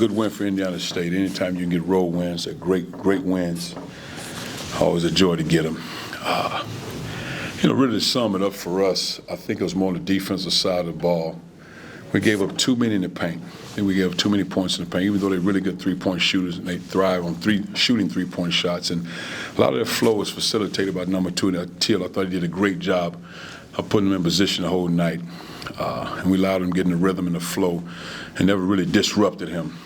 good win for Indiana State. Anytime you can get road wins, they're great wins. Always a joy to get them. Really to sum it up for us, I think it was more on the defensive side of the ball. We gave up too many in the paint. And we gave up too many points in the paint, even though they're really good three-point shooters and they thrive on shooting three-point shots. And a lot of their flow was facilitated by number 2, Teal. I thought he did a great job of putting them in position the whole night. And we allowed him to get in the rhythm and the flow and never really disrupted him.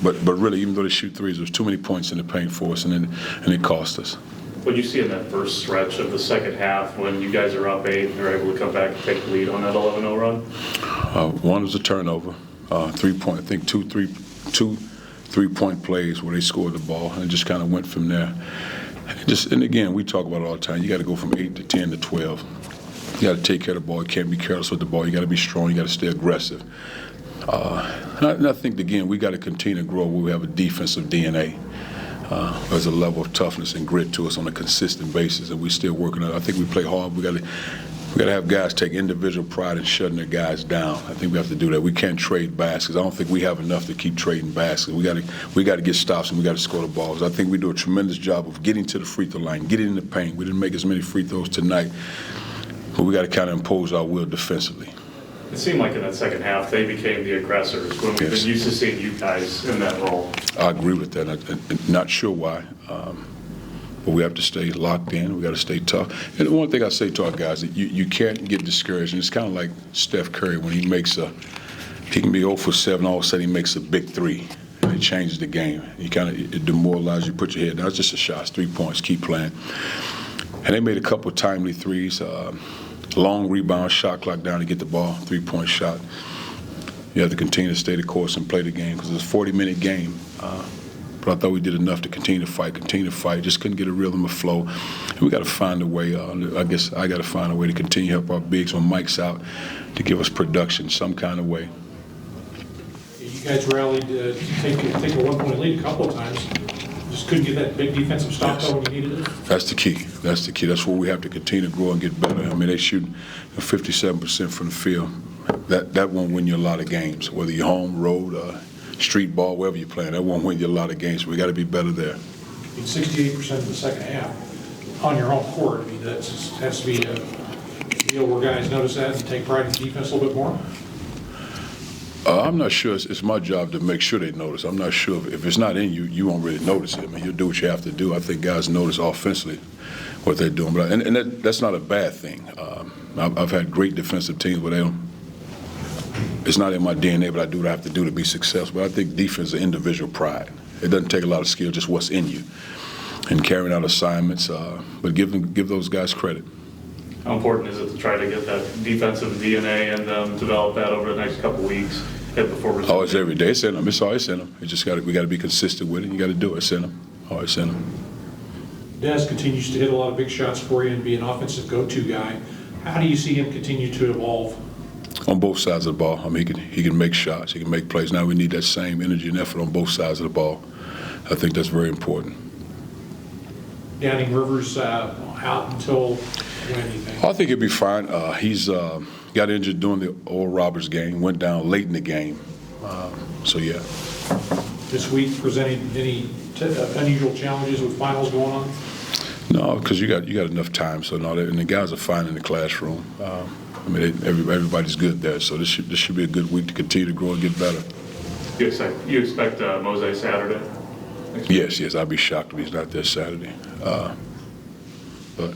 But really, even though they shoot threes, there was too many points in the paint for us, and it cost us. What did you see in that first stretch of the second half when you guys are up 8 and you're able to come back and take the lead on that 11-0 run? One was a turnover, 3-point. I think two three-point plays where they scored the ball, and it just kind of went from there. And again, we talk about it all the time. You got to go from 8 to 10 to 12. You got to take care of the ball. You can't be careless with the ball. You got to be strong. You got to stay aggressive. And I think, again, we got to continue to grow where we have a defensive DNA. There's a level of toughness and grit to us on a consistent basis, and we're still working on it. I think we play hard. We got to have guys take individual pride in shutting their guys down. I think we have to do that. We can't trade baskets. I don't think we have enough to keep trading baskets. We got to get stops and we got to score the balls. I think we do a tremendous job of getting to the free throw line, getting in the paint. We didn't make as many free throws tonight, but we got to kind of impose our will defensively. It seemed like in that second half they became the aggressors when we've been used to seeing you guys in that role. I agree with that. I'm not sure why, but we have to stay locked in. We got to stay tough. And the one thing I say to our guys, that you can't get discouraged. And it's kind of like Steph Curry when he can be 0 for 7, all of a sudden he makes a big 3. And it changes the game. It demoralizes you, put your head down. It's just a shot, 3 points, keep playing. And they made a couple of timely threes. Long rebound, shot clock down to get the ball, 3-point shot. You have to continue to stay the course and play the game because it's a 40-minute game. But I thought we did enough to continue to fight. Just couldn't get a rhythm of flow. And we got to find a way. I guess I got to find a way to continue to help our bigs when Mike's out to give us production some kind of way. You guys rallied to take a 1-point lead a couple of times. Just couldn't get that big defensive stop though when you needed it? That's the key. That's where we have to continue to grow and get better. I mean, they shoot 57% from the field. That won't win you a lot of games, whether you're home, road, street ball, wherever you're playing. That won't win you a lot of games. We got to be better there. 68% of the second half on your own court. I mean, that has to be a deal where guys notice that and take pride in defense a little bit more. I'm not sure. It's my job to make sure they notice. I'm not sure if it's not in you, you won't really notice it. I mean, you'll do what you have to do. I think guys notice offensively what they're doing, and that's not a bad thing. I've had great defensive teams where they don't. It's not in my DNA, but I do what I have to do to be successful. But I think defense is individual pride. It doesn't take a lot of skill, just what's in you, and carrying out assignments. But give those guys credit. How important is it to try to get that defensive DNA and develop that over the next couple of weeks before resuming? Oh, it's every day. It's in them. It's always in them. We got to be consistent with it. You got to do it. It's in them. Always in them. Des continues to hit a lot of big shots for you and be an offensive go-to guy. How do you see him continue to evolve? On both sides of the ball. I mean, he can make shots. He can make plays. Now we need that same energy and effort on both sides of the ball. I think that's very important. Downing Rivers out until when, do you think? I think he'll be fine. He's got injured during the Oral Roberts game, went down late in the game. So, yeah. This week presenting any unusual challenges with finals going on? No, because you got enough time. So, no, and the guys are fine in the classroom. I mean, everybody's good there. So this should be a good week to continue to grow and get better. You expect Mose Saturday? Yes, I'd be shocked if he's not there Saturday. But